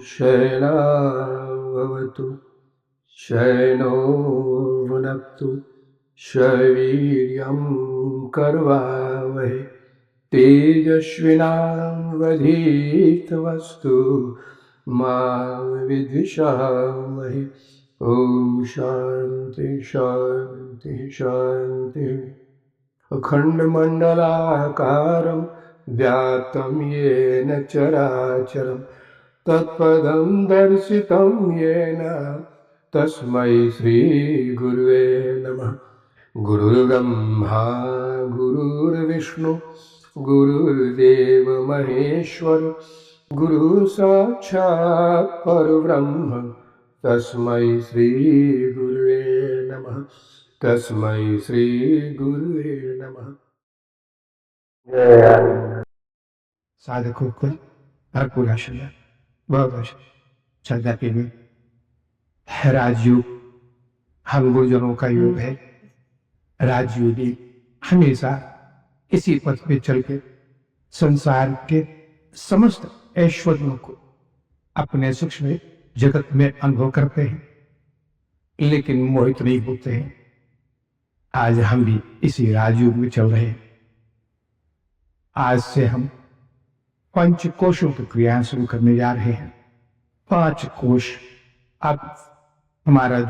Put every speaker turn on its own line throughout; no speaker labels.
शयनावतु शयनो भुनक्तु शवीर्यं कर्वावहै तेजस्विनावधीतमस्तु मा विद्विषावहै। ओम शांति शांति शांति। अखंडमंडलाकारं व्याप्तं येन चराचरं तत्पदं दर्शितं येन तस्मै श्रीगुरुवे नमः। गुरुर्ब्रह्मा गुरुर्विष्णु गुरुर्देव महेश्वर गुरुसाक्षात् परब्रह्म तस्मै श्रीगुरुवे नमः। तस्मै श्रीगुरुवे नमः।
साधकों को भरपूर आशीर्वाद, बहुत आशीर्वाद। श्रद्धा के लिए राजयोग हम गुरुजनों का योग है। राजयोगी हमेशा इसी पथ पे चल के संसार के समस्त ऐश्वर्यों को अपने सूक्ष्म जगत में अनुभव करते हैं, लेकिन मोहित नहीं होते हैं। आज हम भी इसी राजयोग में चल रहे हैं। आज से हम पंच कोशों की क्रियाएं शुरू करने जा रहे हैं। 5 कोश। अब हमारा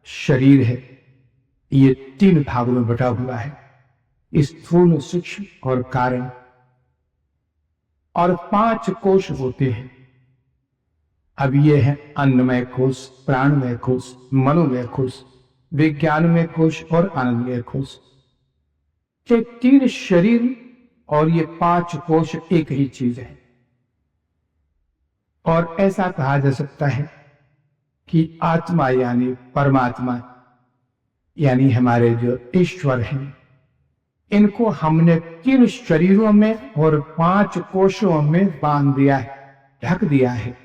शरीर है ये 3 भागों में बटा हुआ है, स्थूल, सूक्ष्म और कारण। और 5 कोश होते हैं। अब ये है अन्नमय कोश, प्राणमय कोश, मनोमय कोश, विज्ञानमय कोश और आनंदमय कोश। ये 3 शरीर और ये 5 कोश एक ही चीज है। और ऐसा कहा जा सकता है कि आत्मा यानी परमात्मा यानी हमारे जो ईश्वर हैं, इनको हमने 3 शरीरों में और 5 कोशों में बांध दिया है, ढक दिया है।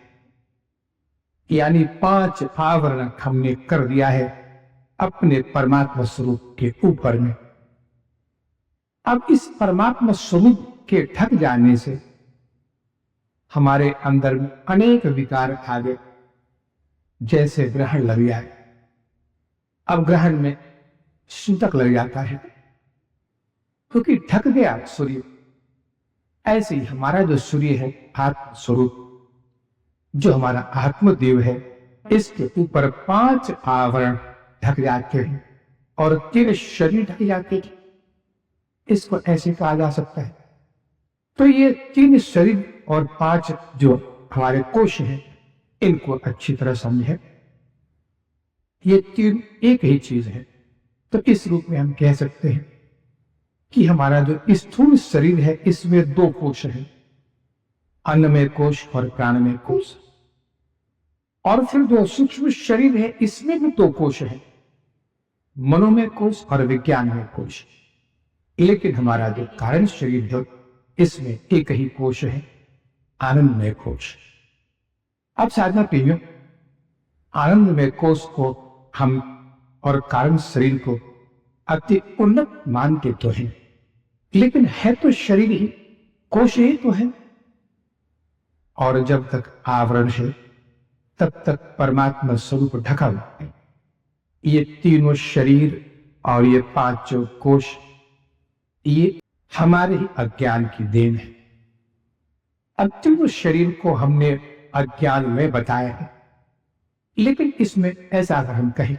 यानी 5 आवरण हमने कर दिया है अपने परमात्मा स्वरूप के ऊपर में। अब इस परमात्मा स्वरूप के ढक जाने से हमारे अंदर में अनेक विकार आ गए, जैसे ग्रहण लग जाए। अब ग्रहण में सूतक लग जाता है क्योंकि ढक गया सूर्य। ऐसे ही हमारा जो सूर्य है, आत्म स्वरूप, जो हमारा आत्मदेव है, इसके ऊपर 5 आवरण ढक जाते हैं और 3 शरीर ढक जाते हैं। इसको ऐसे कहा जा सकता है। तो ये 3 शरीर और 5 जो हमारे कोश हैं, इनको अच्छी तरह समझे। ये 3 एक ही चीज है। तो इस रूप में हम कह सकते हैं कि हमारा जो स्थूल शरीर है, इसमें 2 कोश हैं, अन्नमय कोश और प्राणमय कोश। और फिर जो सूक्ष्म शरीर है, इसमें भी 2 कोश हैं, मनोमय कोश और विज्ञानमय कोश। लेकिन हमारा जो कारण शरीर है, इसमें एक ही कोश है, आनंदमय कोश। अब साधना प्रियो, आनंदमय कोश को हम और कारण शरीर को अति उन्नत मानते तो हैं, लेकिन है तो शरीर ही, कोश ही तो है। और जब तक आवरण है तब तक परमात्मा स्वरूप ढका हुआ है। ये 3 शरीर और ये 5 कोश, ये हमारे ही अज्ञान की देन है। अब 3 शरीर को हमने अज्ञान में बताया है, लेकिन इसमें ऐसा अगर हम कहें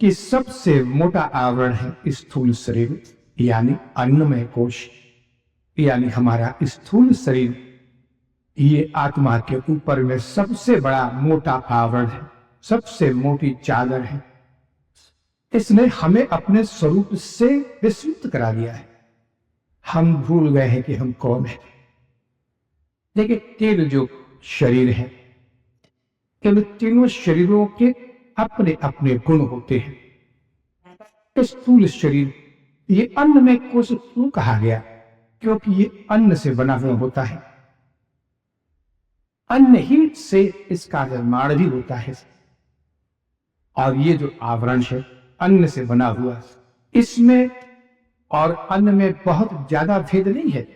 कि सबसे मोटा आवरण है स्थूल शरीर यानी अन्नमय कोश, यानी हमारा स्थूल शरीर, ये आत्मा के ऊपर में सबसे बड़ा मोटा आवरण है, सबसे मोटी चादर है। इसने हमें अपने स्वरूप से विस्मृत करा दिया है। हम भूल गए हैं कि हम कौन है। देखिए, 3 जो शरीर है, इन 3 शरीरों के अपने अपने गुण होते हैं। स्थूल शरीर, ये अन्नमय कोश क्यों कहा गया? क्योंकि ये अन्न से बना हुआ होता है। अन्न ही से इसका निर्माण भी होता है। और ये जो आवरण है अन्न से बना हुआ, इसमें और अन्न में बहुत ज्यादा भेद नहीं है।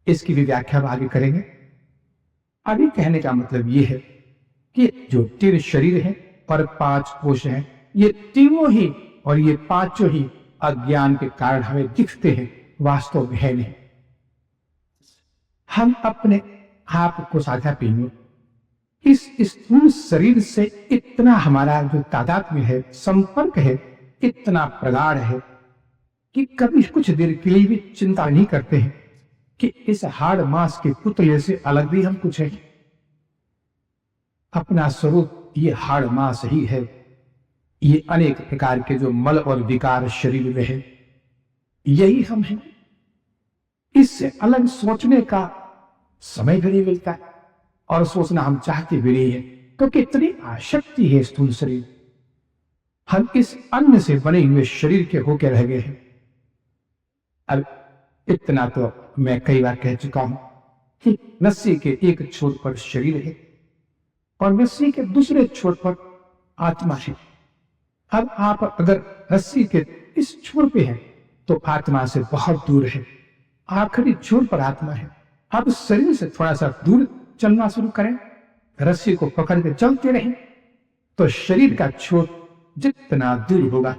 इसकी भी व्याख्या हम आगे करेंगे। अभी कहने का मतलब यह है कि जो 3 शरीर है और 5 कोश हैं, ये तीनों ही और ये पांचों ही अज्ञान के कारण हमें दिखते हैं, वास्तव में है नहीं। हम अपने आप को साझा पीने इस स्थूल शरीर से इतना हमारा जो तादात्म्य है, संपर्क है, इतना प्रगाढ़ है कि कभी कुछ देर के लिए भी चिंता नहीं करते हैं कि इस हाड़ मांस के पुतले से अलग भी हम कुछ है। अपना स्वरूप ये हाड़ मांस ही है। ये अनेक प्रकार के जो मल और विकार शरीर में है, यही हम हैं। इससे अलग सोचने का समय भी नहीं मिलता है और सोचना हम चाहते भी नहीं है, क्योंकि इतनी आसक्ति है स्थूल शरीर। हम इस अन्न से बने हुए शरीर के होकर रह गए हैं। अब इतना तो मैं कई बार कह चुका हूं कि रस्सी के एक छोर पर शरीर है और रस्सी के दूसरे छोर पर आत्मा है। अब आप अगर रस्सी के इस छोर पे हैं तो आत्मा से बहुत दूर है, आखिरी छोर पर आत्मा है। आप शरीर से थोड़ा सा दूर चलना शुरू करें, रस्सी को पकड़ के चलते रहें, तो शरीर का छोर जितना दूर होगा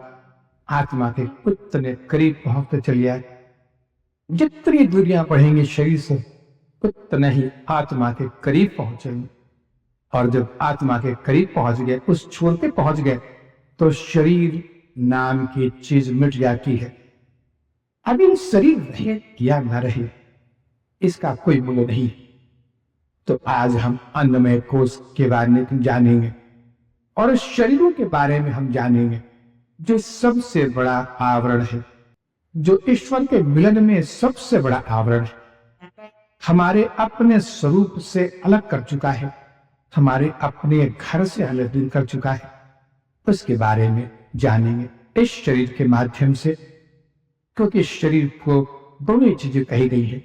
आत्मा के उतने करीब पहुंचते चलिए आए। जितनी दूरियां बढ़ेंगी शरीर से, उतना ही आत्मा के करीब पहुंचेंगे। और जब आत्मा के करीब पहुंच गए, उस छोर पे पहुंच गए, तो शरीर नाम की चीज मिट जाती है। अभी शरीर रहे या न रहे, इसका कोई मूल्य नहीं। तो आज हम अन्नमय कोश के बारे में जानेंगे और शरीरों के बारे में हम जानेंगे, जो सबसे बड़ा आवरण है, जो ईश्वर के मिलन में सबसे बड़ा आवरण है। हमारे अपने स्वरूप से अलग कर चुका है, हमारे अपने घर से अलग दूर कर चुका है। उसके बारे में जानेंगे इस शरीर के माध्यम से, क्योंकि शरीर को दोनों चीजें कही गई है।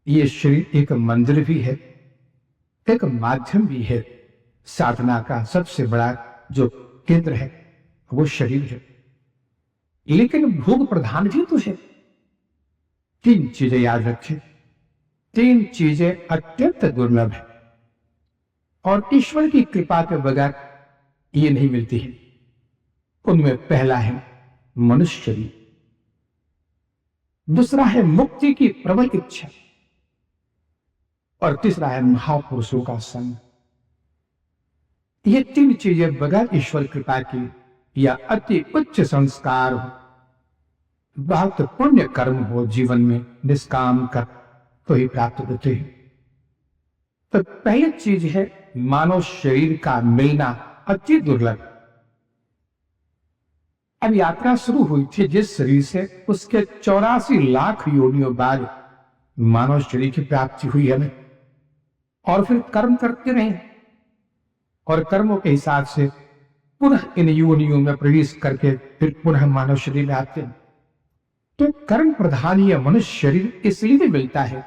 ये शरीर एक मंदिर भी है, एक माध्यम भी है। साधना का सबसे बड़ा जो केंद्र है वो शरीर है, लेकिन भोग प्रधान भी तो है। 3 चीजें याद रखें, 3 चीजें अत्यंत दुर्लभ है और ईश्वर की कृपा के बगैर ये नहीं मिलती है। उनमें पहला है मनुष्य शरीर, दूसरा है मुक्ति की प्रबल इच्छा और तीसरा है महापुरुषों का संग। ये 3 चीजें बगैर ईश्वर कृपा की या अति उच्च संस्कार हो, बहुत पुण्य कर्म हो जीवन में, निष्काम कर तो ही प्राप्त होते हैं। तो पहली चीज है मानव शरीर का मिलना अति दुर्लभ। अब यात्रा शुरू हुई थी जिस शरीर से, उसके 84 लाख योनियों बाद मानव शरीर की प्राप्ति हुई हमें, और फिर कर्म करते रहे और कर्मों के हिसाब से पुनः इन योनियों में प्रवेश करके फिर पुनः मानव शरीर में आते हैं। तो कर्म प्रधान यह मनुष्य शरीर इसलिए मिलता है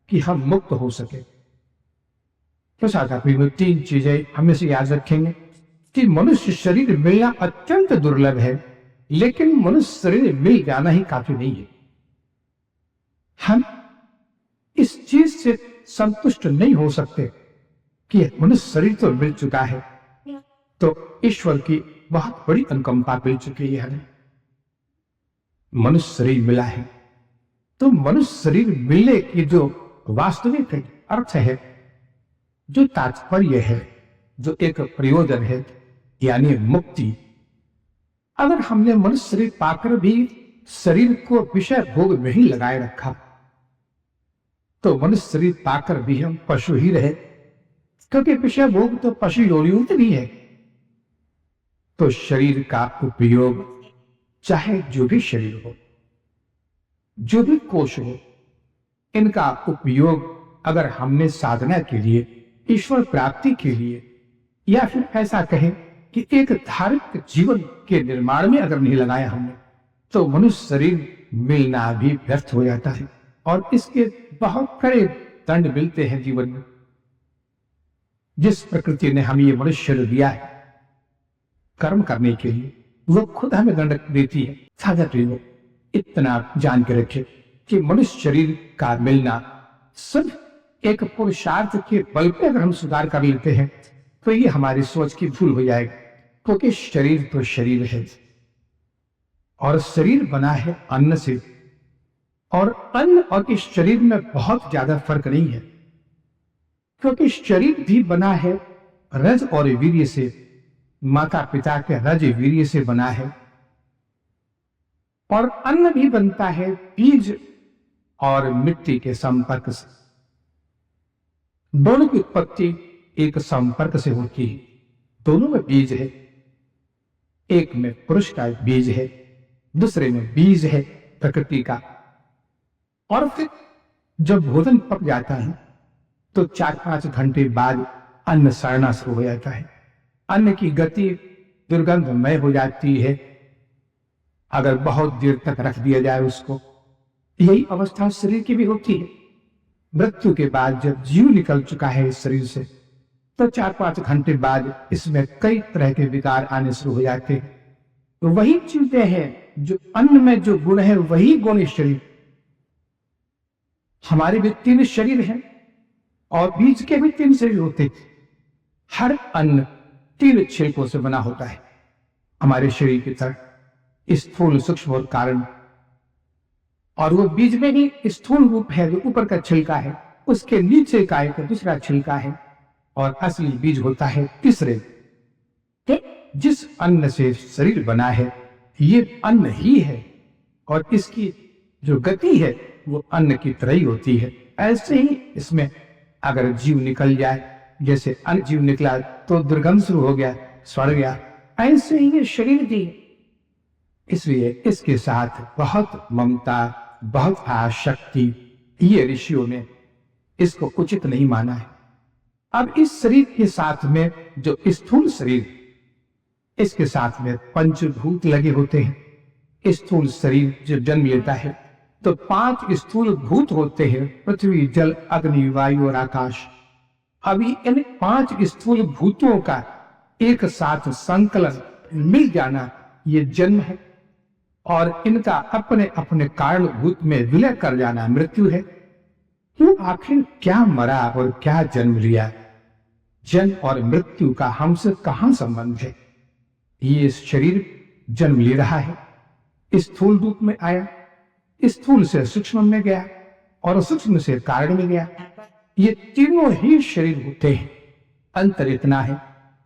कि हम मुक्त हो सके। तो साधारण में 3 चीजें हमेशा याद रखेंगे कि मनुष्य शरीर मिलना अत्यंत दुर्लभ है, लेकिन मनुष्य शरीर मिल जाना ही काफी नहीं है। हम इस चीज से संतुष्ट नहीं हो सकते कि मनुष्य शरीर तो मिल चुका है, तो ईश्वर की बहुत बड़ी अनुकंपा मिल चुकी है हमें। मनुष्य शरीर मिला है, तो मनुष्य शरीर मिलने की जो वास्तविक अर्थ है, जो तात्पर्य है, जो एक प्रयोजन है, यानी मुक्ति। अगर हमने मनुष्य शरीर पाकर भी शरीर को विषय भोग में ही लगाए रखा, तो मनुष्य शरीर पाकर भी हम पशु ही रहे, क्योंकि विषय भोग तो पशु योनियों से भी है। तो शरीर का उपयोग, चाहे जो भी शरीर हो, जो भी कोश हो, इनका उपयोग अगर हमने साधना के लिए, ईश्वर प्राप्ति के लिए, या फिर ऐसा कहें कि एक धार्मिक जीवन के निर्माण में अगर नहीं लगाया हमने, तो मनुष्य शरीर मिलना भी व्यर्थ हो जाता है और इसके बहुत कड़े दंड मिलते हैं जीवन में। जिस प्रकृति ने हमें ये मनुष्य शरीर दिया है, कर्म करने के लिए वो खुद हमें दंड देती है। साझा प्रियो, इतना जान के रखे कि मनुष्य शरीर का मिलना सिर्फ एक पुरुषार्थ के बल पे अगर हम सुधार कर लेते हैं तो ये हमारी सोच की भूल हो जाएगी, क्योंकि शरीर तो शरीर है और शरीर बना है अन्न से, और अन्न और इस शरीर में बहुत ज्यादा फर्क नहीं है, क्योंकि शरीर भी बना है रज और वीर्य से, माता पिता के रज वीर्य से बना है, और अन्न भी बनता है बीज और मिट्टी के संपर्क से। दोनों की उत्पत्ति एक संपर्क से होती है, दोनों में बीज है, एक में पुरुष का बीज है, दूसरे में बीज है प्रकृति का। और फिर जब भोजन पक जाता है तो 4-5 घंटे बाद अन्न सड़ना शुरू हो जाता है। अन्न की गति दुर्गंधमय हो जाती है अगर बहुत देर तक रख दिया जाए उसको। यही अवस्था शरीर की भी होती है। मृत्यु के बाद जब जीव निकल चुका है इस शरीर से तो 4-5 घंटे बाद इसमें कई तरह के विकार आने शुरू हो जाते हैं। तो वही चीजें हैं जो अन्न में जो गुण है वही गुण इस शरीर। हमारे भी 3 शरीर हैं और बीज के भी 3 शरीर होते हैं। हर अन्न 3 छिलकों से बना होता है। हमारे शरीर की तरह स्थूल, सूक्ष्म और कारण, और वो बीज में ही स्थूल रूप है जो ऊपर का छिलका है, उसके नीचे का एक दूसरा छिलका है, और असली बीज होता है तीसरे। तो जिस अन्न से शरीर बना है ये अन्न ही है, और इसकी जो गति है वो अन्न की तरह ही होती है। ऐसे ही इसमें अगर जीव निकल जाए, जैसे अन्न जीव निकला तो दुर्गंध शुरू हो गया, सड़ गया, ऐसे ही ये शरीर भी। इसलिए इसके साथ बहुत ममता, बहुत आसक्ति, ये ऋषियों ने इसको उचित नहीं माना है। अब इस शरीर के साथ में जो स्थूल शरीर, इसके साथ में पंचभूत लगे होते हैं। स्थूल शरीर जब जन्म लेता है तो 5 स्थूल भूत होते हैं, पृथ्वी, जल, अग्नि, वायु और आकाश। अभी इन 5 स्थूल भूतों का एक साथ संकलन मिल जाना ये जन्म है, और इनका अपने अपने कारणभूत में विलय कर जाना मृत्यु है। तो आखिर क्या मरा और क्या जन्म लिया? जन्म और मृत्यु का हमसे कहां संबंध है? ये शरीर जन्म ले रहा है, स्थूल रूप में आया, स्थूल से सूक्ष्म में गया और सूक्ष्म से कारण में गया। ये तीनों ही शरीर होते हैं। अंतर इतना है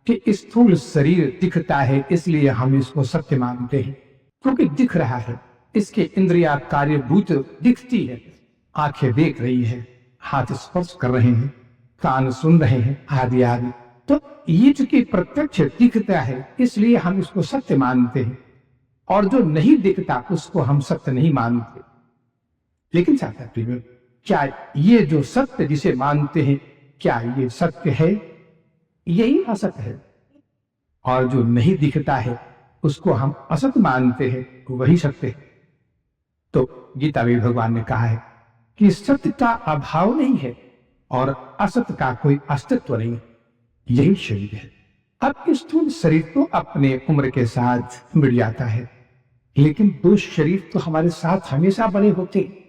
कि स्थूल शरीर दिखता है इसलिए हम इसको सत्य मानते हैं, क्योंकि दिख रहा है, इसके इंद्रिया कार्यभूत दिखती है, आंखें देख रही है, हाथ स्पर्श कर रहे हैं, कान सुन रहे हैं, आदि आदि। तो ये चूंकि प्रत्यक्ष दिखता है इसलिए हम इसको सत्य मानते हैं, और जो नहीं दिखता उसको हम सत्य नहीं मानते। लेकिन साथ में क्या ये जो सत्य जिसे मानते हैं क्या ये सत्य है? यही असत्य है। और जो नहीं दिखता है उसको हम असत्य मानते हैं, वही सत्य है। तो गीता में भगवान ने कहा है कि सत्य का अभाव नहीं है और असत्य का कोई अस्तित्व नहीं, यही शरीर है। अब स्थूल शरीर तो अपने उम्र के साथ मिट जाता है, लेकिन 2 शरीर तो हमारे साथ हमेशा बने होते हैं।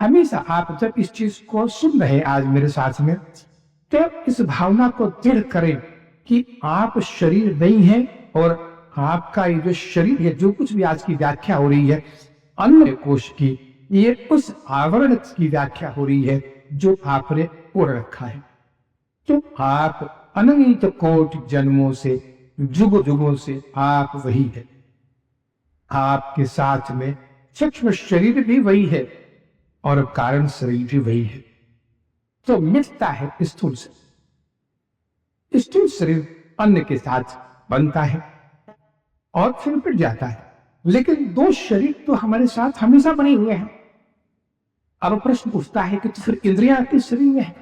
हमेशा आप जब इस चीज को सुन रहे आज मेरे साथ में, तो इस भावना को दृढ़ करें कि आप शरीर नहीं है, और आपका ये जो शरीर है, जो कुछ भी आज की व्याख्या हो रही है अन्न कोश की, ये उस आवरण की व्याख्या हो रही है जो आपने ओढ़ रखा है। तो आप अनंत कोटि जन्मों से, जुग जुगों से आप वही है। आपके साथ में सूक्ष्म शरीर भी वही है और कारण शरीर भी वही है। तो मिटता है स्थूल शरीर। स्थूल शरीर अन्न के साथ बनता है और फिर मिट जाता है, लेकिन 2 शरीर तो हमारे साथ हमेशा बने हुए हैं। अब प्रश्न उठता है कि तो फिर इंद्रियां किस शरीर में है?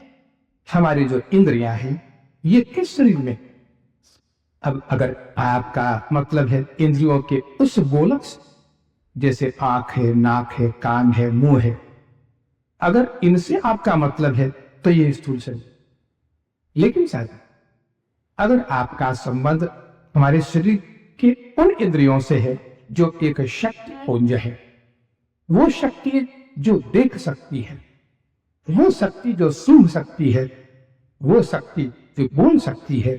हमारी जो इंद्रियां हैं ये किस शरीर में? अब अगर आपका मतलब है इंद्रियों के उस गोलक से, जैसे आंख है, नाक है, कान है, मुंह है, अगर इनसे आपका मतलब है तो ये स्थूल शरीर। लेकिन शायद अगर आपका संबंध हमारे शरीर के उन इंद्रियों से है जो एक शक्ति पुंज है। वो शक्ति जो देख सकती है, वो शक्ति जो सुन सकती है, वो शक्ति जो बोल सकती है।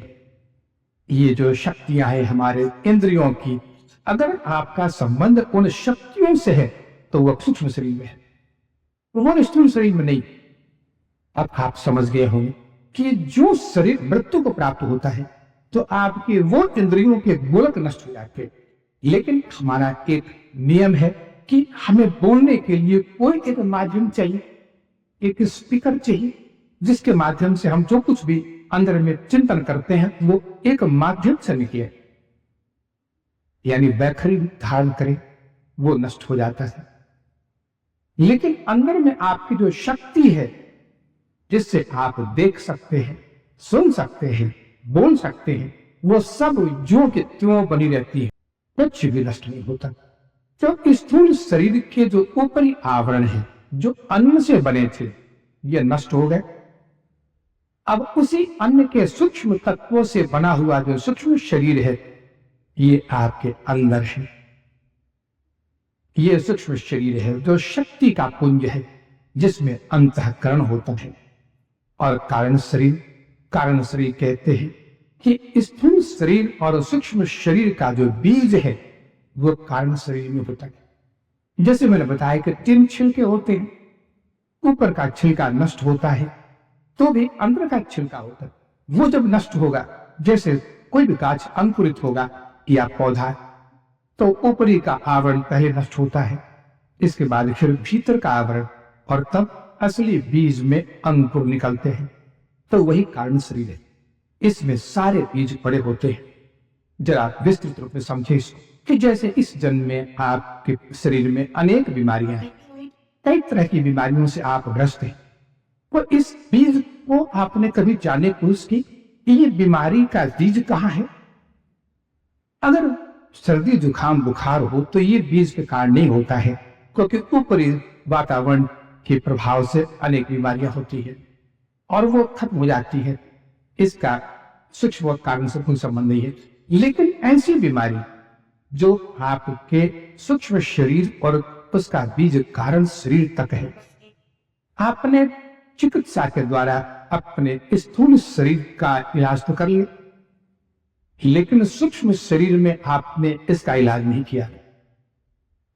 ये जो शक्तियां हैं हमारे इंद्रियों की, अगर आपका संबंध उन शक्तियों से है तो वह सूक्ष्म शरीर में है, वो स्थूल शरीर में नहीं। अब आप समझ गए होंगे कि जो शरीर मृत्यु को प्राप्त होता है तो आपके वो इंद्रियों के गोलक नष्ट हो जाते हैं। लेकिन हमारा एक नियम है कि हमें बोलने के लिए कोई एक माध्यम चाहिए, एक स्पीकर चाहिए, जिसके माध्यम से हम जो कुछ भी अंदर में चिंतन करते हैं वो एक माध्यम से निकले, यानी वैखरी धारण करे, वो नष्ट हो जाता है। लेकिन अंदर में आपकी जो शक्ति है जिससे आप देख सकते हैं, सुन सकते हैं, बोल सकते हैं, वो सब जो कि त्यों बनी रहती है, कुछ भी नष्ट नहीं होता। तो स्थूल शरीर के जो ऊपरी आवरण है जो अन्न से बने थे ये नष्ट हो गए। अब उसी अन्न के सूक्ष्म तत्वों से बना हुआ जो सूक्ष्म शरीर है ये आपके अंदर है। ये सूक्ष्म शरीर है जो शक्ति का पुंज है जिसमें अंतःकरण होता है। और कारण शरीर कहते हैं कि स्थूल शरीर और सूक्ष्म शरीर का जो बीज है वो कारण शरीर में होता है। जैसे मैंने बताया कि 3 छिलके होते हैं, ऊपर का छिलका नष्ट होता है तो भी अंदर का छिलका होता है। वो जब नष्ट होगा, जैसे कोई भी गाछ अंकुरित होगा या पौधा, तो ऊपरी का आवरण पहले नष्ट होता है, इसके बाद फिर भीतर का आवरण, और तब असली बीज में अंकुर निकलते हैं। तो वही कारण शरीर है, इसमें सारे बीज पड़े होते हैं। जरा विस्तृत रूप में समझे इसको कि जैसे इस जन्म में आपके शरीर में अनेक बीमारियां हैं, कई तरह की बीमारियों से आप ग्रस्त हैं। तो इस बीज को आपने कभी जाने पूछ की कि ये बीमारी का बीज कहाँ है? अगर सर्दी जुकाम बुखार हो तो ये बीज के कारण नहीं होता है, क्योंकि ऊपरी वातावरण के प्रभाव से अनेक बीमारियां होती है और वो खत्म हो जाती है। इसका सूक्ष्म कारण से कोई संबंध नहीं है। लेकिन ऐसी बीमारी जो आपके सूक्ष्म शरीर और उसका बीज कारण शरीर तक है, आपने चिकित्सा के द्वारा अपने स्थूल शरीर का इलाज तो कर लिया, लेकिन सूक्ष्म शरीर में आपने इसका इलाज नहीं किया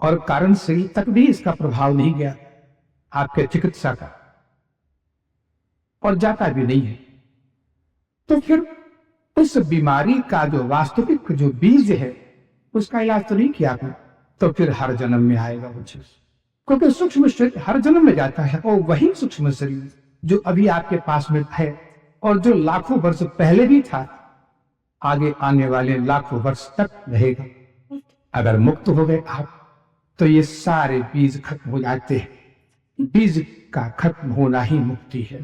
और कारण शरीर तक भी इसका प्रभाव नहीं गया आपके चिकित्सा का, और जाता भी नहीं है। तो फिर उस बीमारी का जो वास्तविक जो बीज है उसका इलाज तो नहीं किया आपने, तो फिर हर जन्म में आएगा वो चीज, क्योंकि सूक्ष्म शरीर हर जन्म में जाता है और वही सूक्ष्म शरीर जो अभी आपके पास में है और जो लाखों वर्ष पहले भी था, आगे आने वाले लाखों वर्ष तक रहेगा। अगर मुक्त हो गए आप तो ये सारे बीज खत्म हो जाते हैं। बीज का खत्म होना ही मुक्ति है।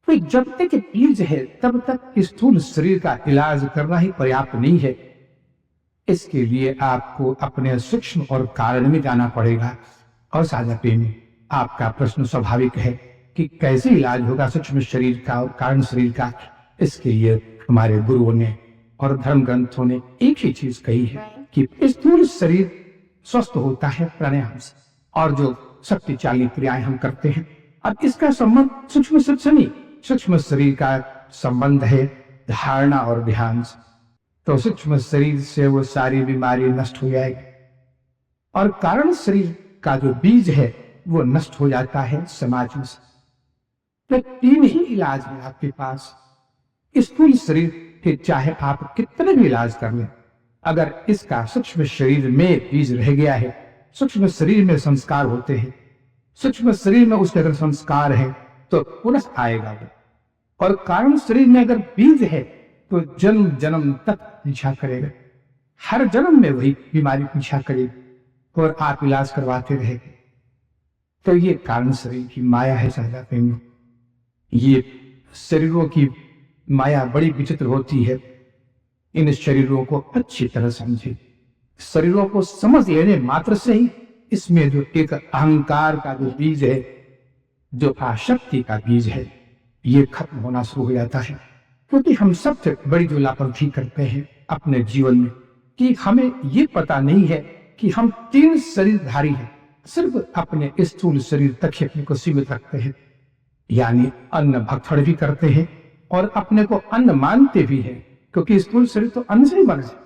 तो जब तक बीज है तब तक स्थूल शरीर का इलाज करना ही पर्याप्त नहीं है। इसके लिए आपको अपने सूक्ष्म और कारण में जाना पड़ेगा। और साझा प्रेमी, आपका प्रश्न स्वाभाविक है कि कैसे इलाज होगा सूक्ष्म शरीर का और कारण शरीर का। इसके लिए हमारे गुरुओं ने और धर्म ग्रंथों ने एक ही चीज कही है कि स्थूल शरीर स्वस्थ होता है प्राणायाम से, और जो शक्तिशाली क्रियाएं हम करते हैं। अब इसका संबंध सूक्ष्म शरीर से नहीं, सूक्ष्म शरीर का संबंध है धारणा और ध्यान से। तो सूक्ष्म शरीर से वो सारी बीमारी नष्ट हो जाएगी और कारण शरीर का जो बीज है वो नष्ट हो जाता है समाज में। तो 3 ही इलाज है आपके पास। स्थूल शरीर के चाहे आप कितने भी इलाज कर लें, अगर इसका सूक्ष्म शरीर में बीज रह गया है, सूक्ष्म शरीर में संस्कार होते हैं, सूक्ष्म शरीर में उसके अगर संस्कार है तो पुनः आएगा वो। और कारण शरीर में अगर बीज है तो जन्म जन्म तक पीछा करेगा, हर जन्म में वही बीमारी पीछा करेगी और आप इलाज करवाते रहेंगे। तो ये कारण शरीर की माया है साझा प्रेमी। ये शरीरों की माया बड़ी विचित्र होती है। इन शरीरों को अच्छी तरह समझे। शरीरों को समझ लेने मात्र से ही इसमें जो एक अहंकार का जो बीज है, जो आसक्ति का बीज है, ये खत्म होना शुरू हो जाता है। क्योंकि हम सबसे बड़ी जो लापरवाही करते हैं, अपने जीवन में कि हमें ये पता नहीं है कि हम 3 शरीरधारी हैं, सिर्फ अपने स्थूल शरीर तक ही अपने को सीमित रखते हैं, यानी अन्न भक्षण भी करते हैं और अपने को अन्न मानते भी हैं, क्योंकि स्थूल शरीर तो अन्न से ही बना है।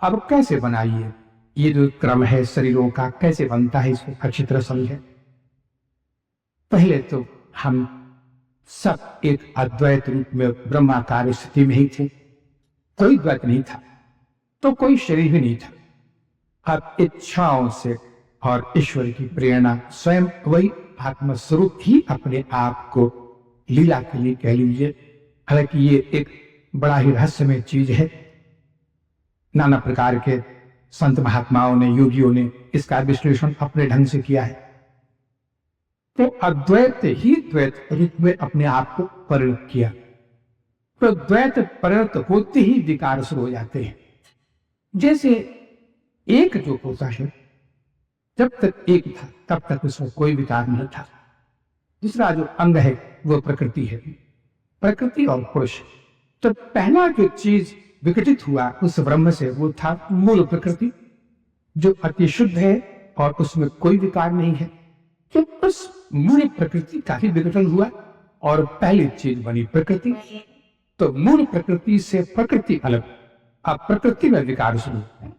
अब कैसे बनाइए, ये जो क्रम है शरीरों का कैसे बनता है, इसको अच्छी तरह समझें। पहले तो हम सब एक अद्वैत रूप में ब्रह्माकार स्थिति में ही थे, कोई द्वैत नहीं था, तो कोई शरीर भी नहीं था। अब इच्छाओं से और ईश्वर की प्रेरणा स्वयं वही आत्मस्वरूप ही अपने आप को लीला के लिए कह लीजिए। हालांकि ये एक बड़ा ही रहस्यमय चीज है। नाना प्रकार के संत महात्माओं ने, योगियों ने इसका विश्लेषण अपने ढंग से किया है। तो अद्वैत ही द्वैत रूप में अपने आप को परिणत किया, तो द्वैत परिणत होते ही विकार शुरू हो जाते हैं। जैसे एक जो होता है, जब तक एक था तब तक उसमें कोई विकार नहीं था। दूसरा जो अंग है वो प्रकृति है, प्रकृति और पुरुष। तो पहला जो चीज विकटित हुआ उस ब्रह्म से वो था मूल प्रकृति, जो अति शुद्ध है और उसमें कोई विकार नहीं है। तो उस मूल प्रकृति का ही विघटन हुआ और पहली चीज बनी प्रकृति। तो मूल प्रकृति से प्रकृति अलग। अब प्रकृति में विकार शुरू हुआ,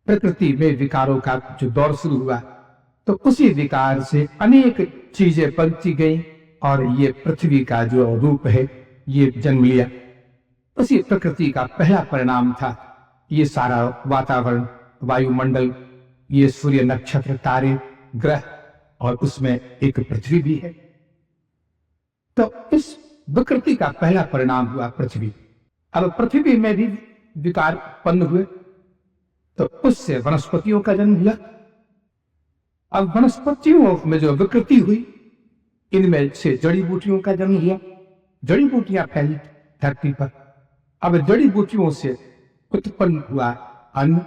प्रकृति में विकारों का जो दौर शुरू हुआ, तो उसी विकार से अनेक चीजें बनती गई और ये पृथ्वी का जो रूप है ये जन्म लिया। उसी प्रकृति का पहला परिणाम था ये सारा वातावरण, वायुमंडल, ये सूर्य, नक्षत्र, तारे, ग्रह और उसमें एक पृथ्वी भी है। तो इस विकृति का पहला परिणाम हुआ पृथ्वी। अब पृथ्वी में भी विकार उत्पन्न हुए, तो उससे वनस्पतियों का जन्म हुआ। अब वनस्पतियों में जो विकृति हुई, इनमें से जड़ी बूटियों का जन्म हुआ। जड़ी बूटियां फैली धरती पर। अब जड़ी बूटियों से उत्पन्न हुआ अन्न,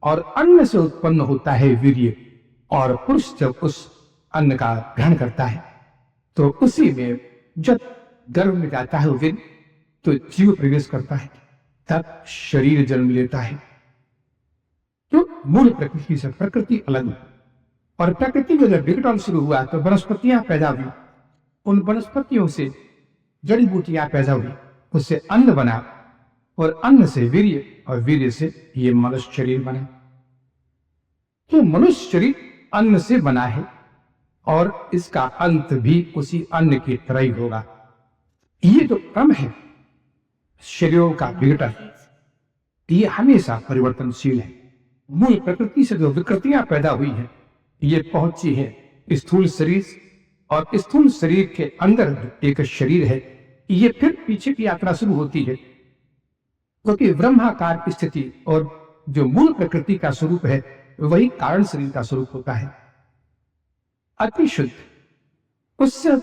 और अन्न से उत्पन्न होता है वीर्य, और पुरुष जब उस अन्न का ग्रहण करता है तो उसी में जब गर्भ में जाता है वीर्य, तो जीव प्रवेश करता है, तब शरीर जन्म लेता है। तो मूल प्रकृति से प्रकृति अलग, और प्रकृति में जब विघटन शुरू हुआ तो वनस्पतियां पैदा हुई। उन वनस्पतियों से जड़ी बूटियां पैदा हुई, उससे अन्न बना, और अन्न से वीर्य, और वीर्य से ये मनुष्य शरीर बना। तो मनुष्य शरीर अन्न से बना है और इसका अंत भी उसी अन्न की तरह ही होगा। ये जो क्रम है शरीरों का विघटन, ये हमेशा परिवर्तनशील है। मूल प्रकृति से जो विकृतियां पैदा हुई हैं, ये पहुंची है स्थूल शरीर, और स्थूल शरीर के अंदर एक शरीर है, ये फिर पीछे की यात्रा शुरू होती है, क्योंकि ब्रह्माकार स्थिति और जो मूल प्रकृति का स्वरूप है वही कारण शरीर का स्वरूप होता है, अति शुद्ध। उससे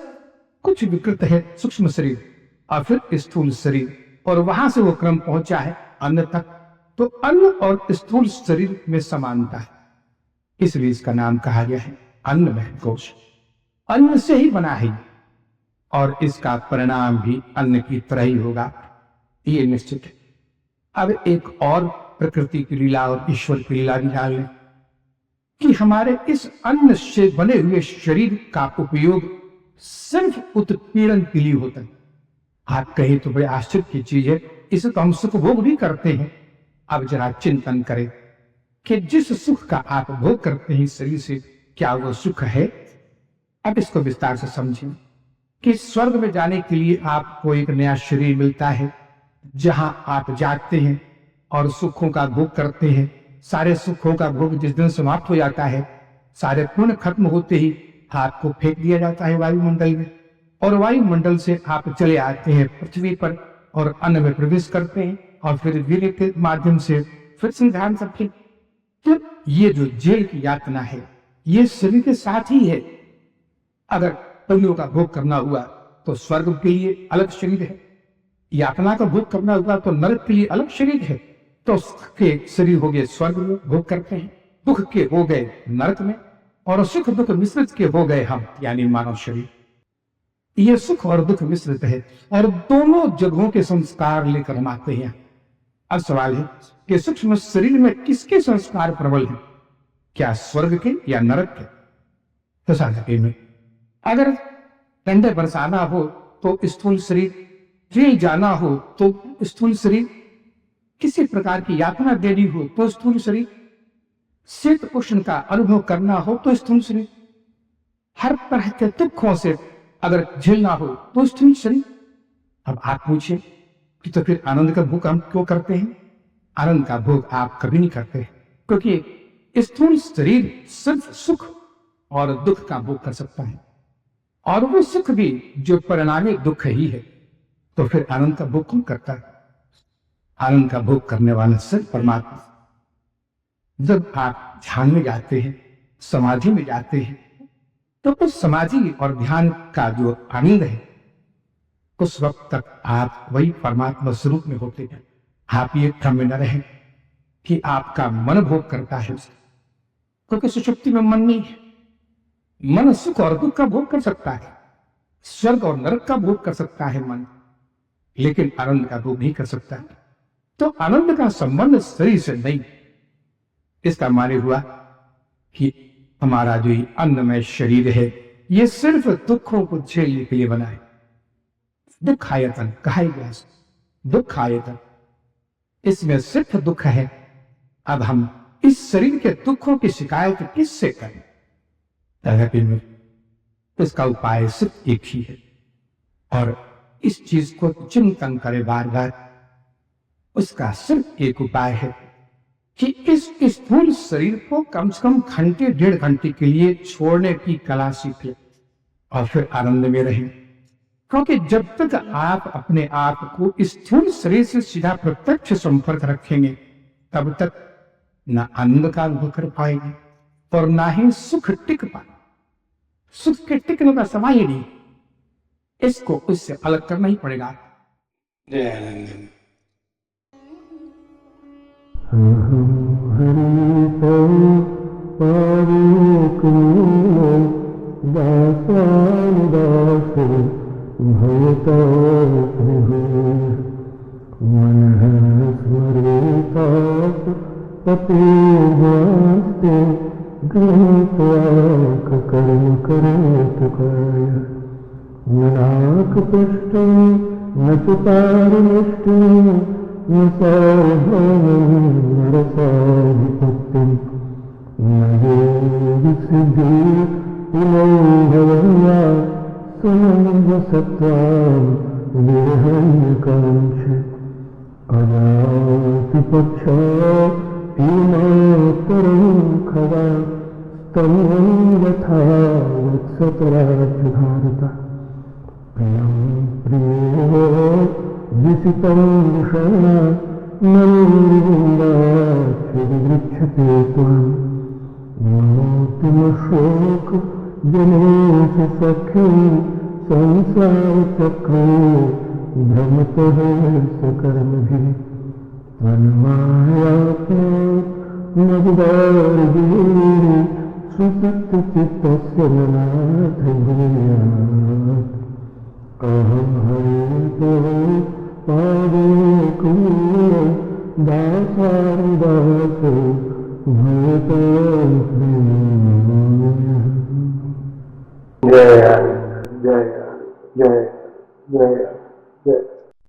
कुछ विकृत है सूक्ष्म शरीर और फिर स्थूल शरीर, और वहां से वो क्रम पहुंचा है अन्न तक। तो अन्न और स्थूल शरीर में समानता है, इसलिए इसका नाम कहा गया है अन्नमय कोश। अन्न से ही बना है और इसका परिणाम भी अन्न की तरह ही होगा, ये निश्चित है। अब एक और प्रकृति की लीला और ईश्वर की लीला भी जान लें कि हमारे इस अन्न से बने हुए शरीर का उपयोग सिर्फ उत्पीड़न के लिए होता है। आप कहे तो बड़े आश्चर्य की चीज है, इसे तो हम सुख भोग भी करते हैं। अब जरा चिंतन करें कि जिस सुख का आप भोग करते हैं शरीर से, क्या वो सुख है? अब इसको विस्तार से समझें कि स्वर्ग में जाने के लिए आपको एक नया शरीर मिलता है, जहां आप जाते हैं और सुखों का भोग करते हैं। सारे सुखों का भोग जिस दिन समाप्त हो जाता है, सारे पुण्य खत्म होते ही आपको फेंक दिया जाता है वायुमंडल में, और वायुमंडल से आप चले आते हैं पृथ्वी पर और अन्न में प्रवेश करते हैं, और फिर वीर्य के माध्यम से फिर से ध्यान रखें। तो ये जो जेल की यातना है, ये शरीर के साथ ही है। अगर पुण्यों का भोग करना हुआ तो स्वर्ग के लिए अलग शरीर है, यातना का भोग करना हुआ तो नरक के लिए अलग शरीर है। तो सुख के शरीर हो गए स्वर्ग में भोग करते हैं, दुख के हो गए नरक में, और सुख दुख मिश्रित के हो गए हम, यानी मानव शरीर। ये सुख और दुख मिश्रित है, और दोनों जगहों के संस्कार लेकर हम आते हैं। अब सवाल है कि सूक्ष्म शरीर में किसके संस्कार प्रबल हैं? क्या स्वर्ग के या नरक के? तो साधक में अगर डंडे बरसाना हो तो स्थूल शरीर, जेल जाना हो तो स्थूल शरीर, किसी प्रकार की यातना देनी हो तो स्थूल शरीर, शीत उष्ण का अनुभव करना हो तो स्थूल शरीर, हर तरह के दुखों से अगर झेलना हो तो स्थूल शरीर। अब आप पूछिए कि तो फिर आनंद का भोग हम क्यों करते हैं? आनंद का भोग आप कभी नहीं करते, क्योंकि स्थूल शरीर सिर्फ सुख और दुख का भोग कर सकता है, और वो सुख भी जो परिणामी दुख ही है। तो फिर आनंद का भोग कौन करता है? आनंद का भोग करने वाला सिर्फ परमात्मा। जब आप ध्यान में जाते हैं, समाधि में जाते हैं, तो उस समाधि और ध्यान का जो आनंद है, उस वक्त तक आप वही परमात्मा स्वरूप में होते हैं। आप ये भ्रम में न रहें कि आपका मन भोग करता है, क्योंकि सुषुप्ति में मन नहीं है। मन सुख और दुख का भोग कर सकता है, स्वर्ग और नरक का भोग कर सकता है मन, लेकिन आनंद का भोग नहीं कर सकता। तो आनंद का संबंध शरीर से नहीं। इसका माने हुआ कि हमारा जो ये अन्नमय शरीर है, ये सिर्फ दुखों को झेलने के लिए बना है। दुख आयतन कहा गया, दुख आयतन, इसमें सिर्फ दुख है। अब हम इस शरीर के दुखों की शिकायत किससे करें? इसका उपाय सिर्फ एक ही है, और इस चीज को चिंतन करें बार बार। उसका सिर्फ एक उपाय है कि इस स्थूल शरीर को कम से कम घंटे 1.5 घंटे के लिए छोड़ने की कला सीख ले और फिर आनंद में रहें। क्योंकि जब तक आप अपने आप को स्थूल शरीर से सीधा प्रत्यक्ष संपर्क रखेंगे, तब तक ना आनंद का अनुभव कर पाएंगे और ना ही सुख टिक पाए। सुख के टिकने का समय ही नहीं, इसको उससे अलग करना ही पड़ेगा। जय आनंद।
कर्म करेत काय नाक पुष्ट न चुपारिष्टि न सार्वभौमं नरसाधिपत्यं न योगि सिद्धि इमौ भवन्या समन्वसत्त्वां विरहण्यकाङ्क्षे अनातिपक्षा इमातरं खगा स्तम्भं यथा वत्सतराज्यधारता प्रियं प्रियो विसितं शरणा नन्दृङ्गाच्छिदृच्छते त्वां नमोऽतिमशोक जनेश सख्यं संसारचक्रे भ्रमतः सकर्मभिः तन्मायात्मा मददारगिरि सुसुप्तचित्तस्य नाथ भूयात् अहं हरितो पादे कुल दासारिदासो भयतो
जय जय जय जय जय